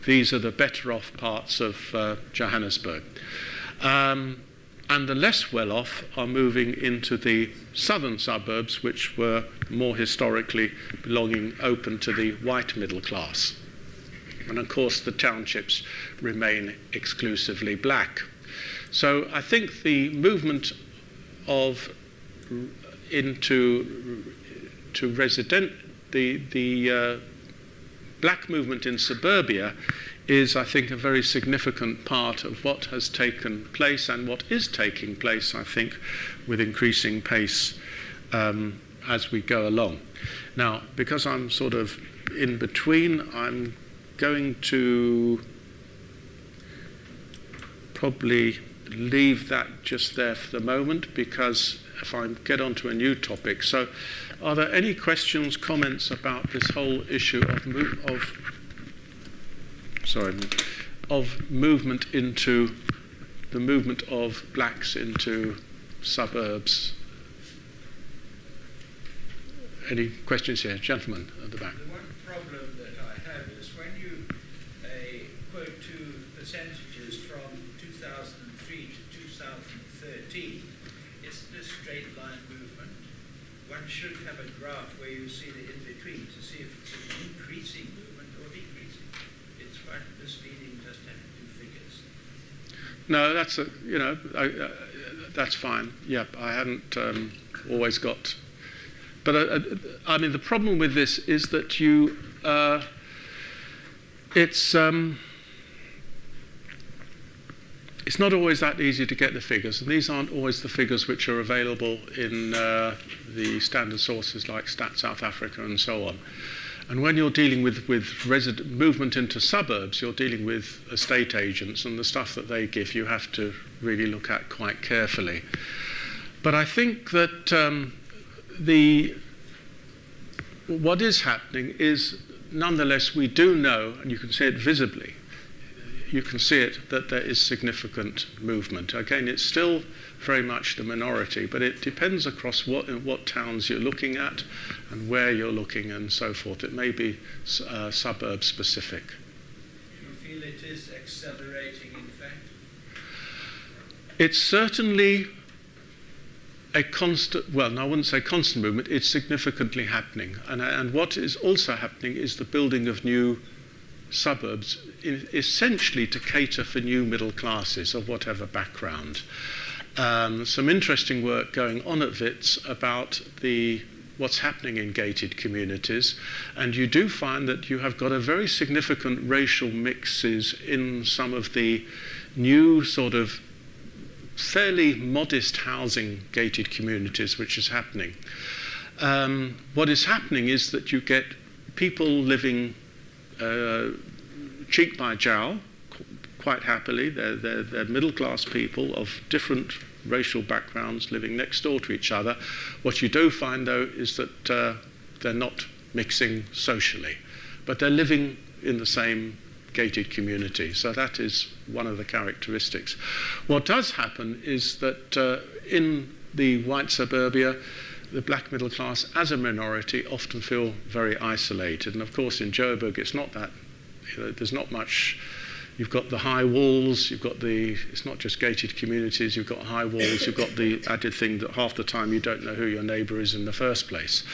These are the better off parts of Johannesburg. And the less well-off are moving into the southern suburbs, which were more historically open to the white middle class. And of course, the townships remain exclusively black. So I think the movement the black movement in suburbia is, I think, a very significant part of what has taken place and what is taking place, I think, with increasing pace as we go along. Now, because I'm sort of in between, I'm going to probably leave that just there for the moment, because if I get onto a new topic. So are there any questions, comments about this whole issue of movement into the movement of blacks into suburbs? Any questions here? Gentlemen at the back. The one problem that I have is when you quote two percentages from 2003 to 2013, it's a straight line movement. One should have a graph where you see the in-between to see if it's an increasing movement or decreasing. It's quite misleading just having two figures. No, that's that's fine. Yep, I hadn't always got. But I mean, the problem with this is that it's not always that easy to get the figures, and these aren't always the figures which are available in the standard sources like Stat South Africa and so on. And when you're dealing with movement into suburbs, you're dealing with estate agents, and the stuff that they give you have to really look at quite carefully. But I think that what is happening is, nonetheless, we do know, and you can see it visibly, you can see it, that there is significant movement. Again, it's still very much the minority, but it depends across what towns you're looking at and where you're looking and so forth. It may be suburb specific. Do you feel it is accelerating, in fact? It's certainly a constant, well, no, I wouldn't say constant movement, it's significantly happening. And what is also happening is the building of new suburbs, essentially to cater for new middle classes of whatever background. Some interesting work going on at WITS about what's happening in gated communities, and you do find that you have got a very significant racial mixes in some of the new sort of fairly modest housing gated communities which is happening. What is happening is that you get people living cheek by jowl, quite happily. They're middle-class people of different racial backgrounds living next door to each other. What you do find, though, is that they're not mixing socially, but they're living in the same gated community. So that is one of the characteristics. What does happen is that in the white suburbia, the black middle class as a minority often feel very isolated. And of course in Joburg it's not that, there's not much. You've got the high walls, it's not just gated communities, you've got high walls, you've got the added thing that half the time you don't know who your neighbour is in the first place.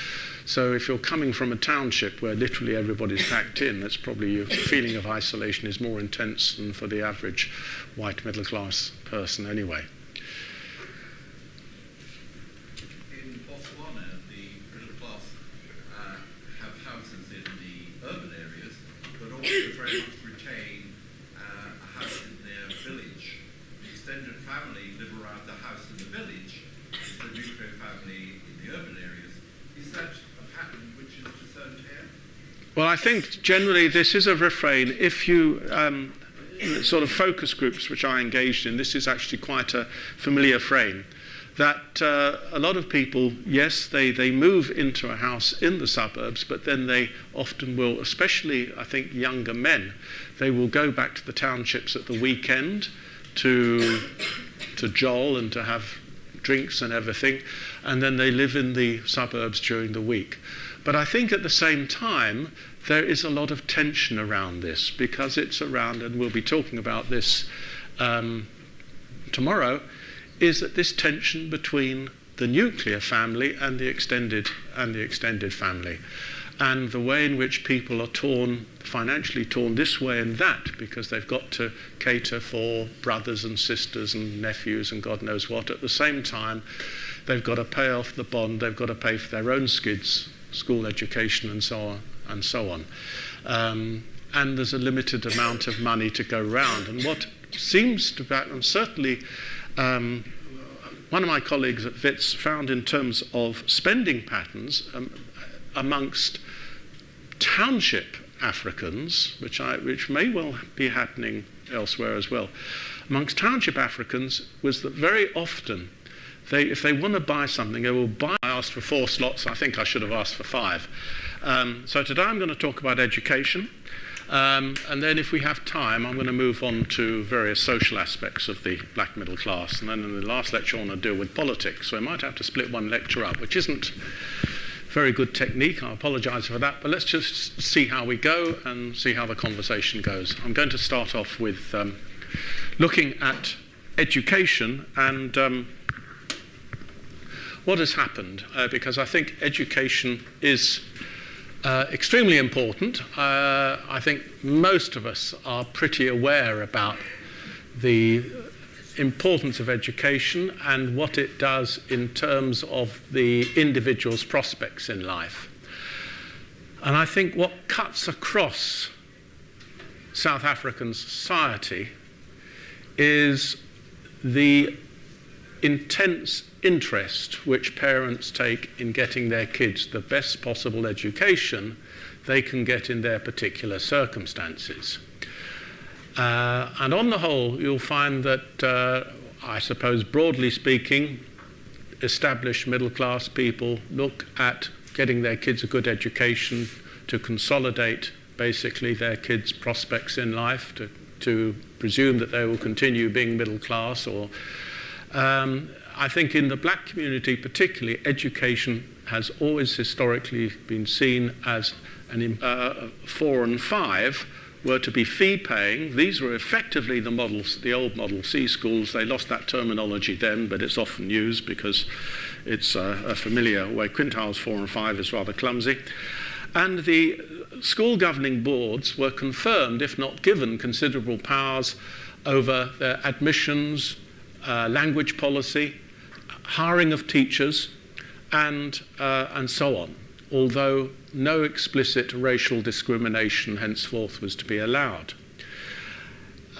So if you're coming from a township where literally everybody's packed in, that's probably your feeling of isolation is more intense than for the average white middle class person anyway. In Botswana, the middle class have houses in the urban areas, but also very much retain a house in their village. The extended family live around the house in the village, it's the nuclear family in the urban areas. Is that a pattern which is discerned here? Well, I think generally this is a refrain. If you, in the sort of focus groups which I engaged in, this is actually quite a familiar frame. That a lot of people, yes, they move into a house in the suburbs, but then they often will, especially I think younger men, they will go back to the townships at the weekend to joll and to have drinks and everything, and then they live in the suburbs during the week. But I think at the same time there is a lot of tension around this, because it's around, and we'll be talking about this tomorrow, is that this tension between the nuclear family and the extended family, and the way in which people are financially torn this way and that, because they've got to cater for brothers and sisters and nephews and God knows what. At the same time, they've got to pay off the bond, they've got to pay for their own kids' school education and so on and so on. and there's a limited amount of money to go round. And what seems to be, and certainly one of my colleagues at WITS found in terms of spending patterns amongst township Africans, which may well be happening elsewhere as well, amongst township Africans was that very often, if they want to buy something, they will buy. I asked for 4 slots. I think I should have asked for 5. So today I'm going to talk about education. And then if we have time, I'm going to move on to various social aspects of the black middle class. And then in the last lecture, I want to deal with politics. So I might have to split one lecture up, which isn't very good technique. I apologize for that. But let's just see how we go and see how the conversation goes. I'm going to start off with looking at education and what has happened, because I think education is extremely important. I think most of us are pretty aware about the importance of education and what it does in terms of the individual's prospects in life. And I think what cuts across South African society is the intense interest which parents take in getting their kids the best possible education they can get in their particular circumstances. And on the whole, you'll find that, I suppose, broadly speaking, established middle-class people look at getting their kids a good education to consolidate, basically, their kids' prospects in life, to presume that they will continue being middle-class. Or I think in the black community particularly, education has always historically been seen as 4 and 5 were to be fee-paying. These were effectively the models, the old Model C schools. They lost that terminology then, but it's often used because it's a familiar way. Quintiles 4 and 5 is rather clumsy. And the school governing boards were confirmed, if not given, considerable powers over their admissions, language policy, hiring of teachers, and so on, although no explicit racial discrimination henceforth was to be allowed.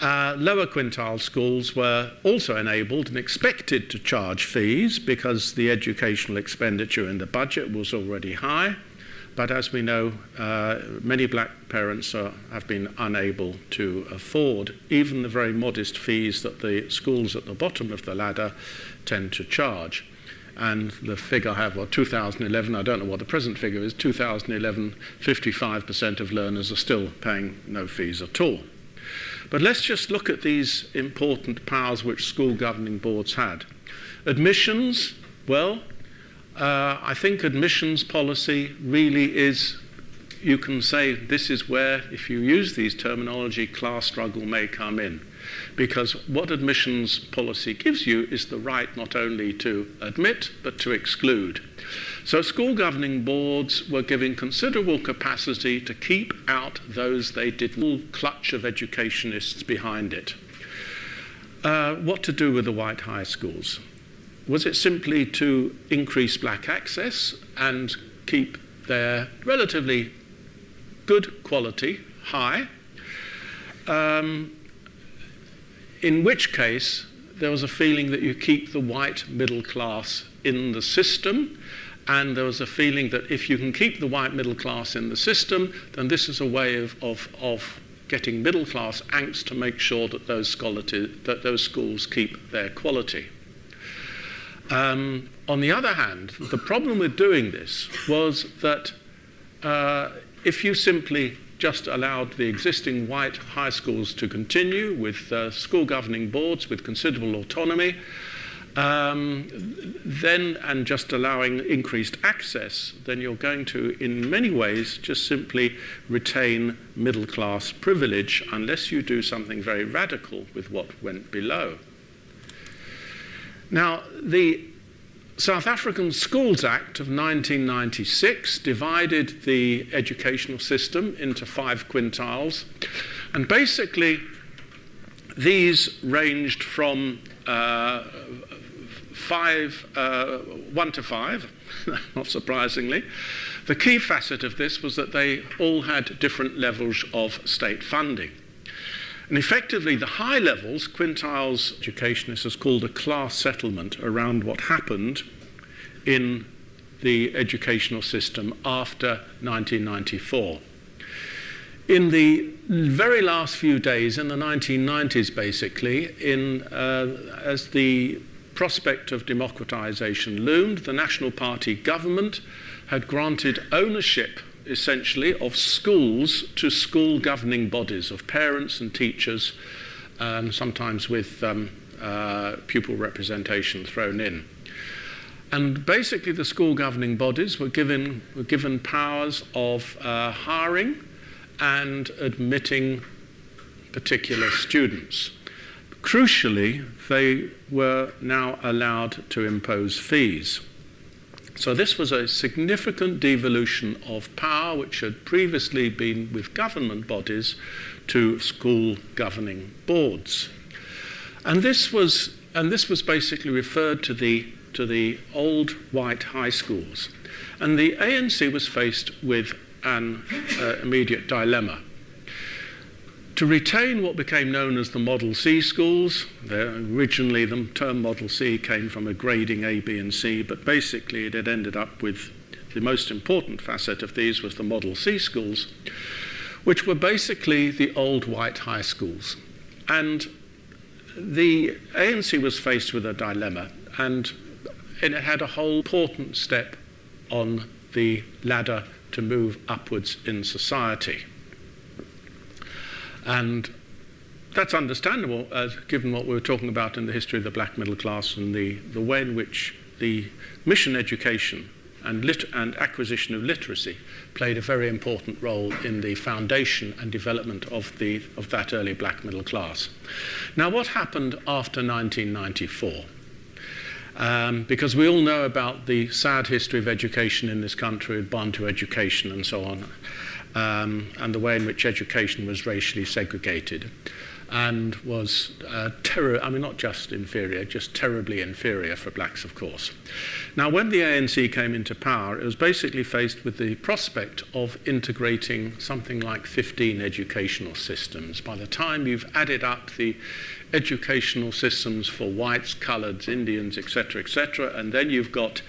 Lower quintile schools were also enabled and expected to charge fees because the educational expenditure in the budget was already high, but as we know, many black parents have been unable to afford even the very modest fees that the schools at the bottom of the ladder tend to charge. And the figure I have, 2011, I don't know what the present figure is, 2011, 55% of learners are still paying no fees at all. But let's just look at these important powers which school governing boards had. Admissions, well, I think admissions policy really is, you can say this is where, if you use these terminology, class struggle may come in. Because what admissions policy gives you is the right not only to admit, but to exclude. So school governing boards were giving considerable capacity to keep out those they did not, clutch of educationists behind it. What to do with the white high schools? Was it simply to increase black access and keep their relatively good quality high? In which case, there was a feeling that you keep the white middle class in the system, and there was a feeling that if you can keep the white middle class in the system, then this is a way of getting middle class angst to make sure that those schools keep their quality. On the other hand, the problem with doing this was that if you simply just allowed the existing white high schools to continue with school governing boards with considerable autonomy, then, and just allowing increased access, then you're going to, in many ways, just simply retain middle class privilege unless you do something very radical with what went below. Now, the South African Schools Act of 1996 divided the educational system into 5 quintiles, and basically these ranged from 1 to 5, not surprisingly, The key facet of this was that they all had different levels of state funding. And effectively, the high levels, quintiles educationists has called a class settlement around what happened in the educational system after 1994. In the very last few days, in the 1990s basically, as the prospect of democratization loomed, the National Party government had granted ownership, essentially, of schools to school governing bodies of parents and teachers, sometimes with pupil representation thrown in. And basically the school governing bodies were given powers of hiring and admitting particular students. Crucially, they were now allowed to impose fees. So this was a significant devolution of power, which had previously been with government bodies, to school governing boards. And this was basically referred to the old white high schools. And the ANC was faced with an immediate dilemma. To retain what became known as the Model C schools, originally the term Model C came from a grading A, B and C, but basically it had ended up with the most important facet of these was the Model C schools, which were basically the old white high schools. And the ANC was faced with a dilemma, and it had a whole important step on the ladder to move upwards in society. And that's understandable, given what we were talking about in the history of the black middle class and the way in which the mission education and acquisition of literacy played a very important role in the foundation and development of that early black middle class. Now, what happened after 1994? Because we all know about the sad history of education in this country, Bantu education and so on, and the way in which education was racially segregated and was not just inferior, just terribly inferior for blacks, of course. Now, when the ANC came into power, it was basically faced with the prospect of integrating something like 15 educational systems. By the time you've added up the educational systems for whites, coloureds, Indians, etc., and then you've got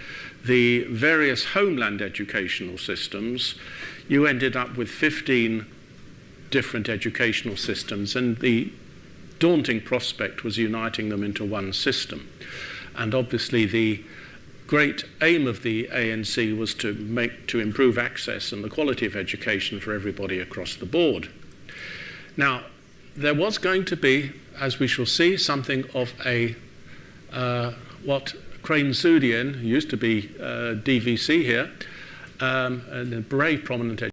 the various homeland educational systems, you ended up with 15 different educational systems, and the daunting prospect was uniting them into one system. And obviously the great aim of the ANC was to improve access and the quality of education for everybody across the board. Now, there was going to be, as we shall see, something of a what Crane Soudian, who used to be DVC here, and a very prominent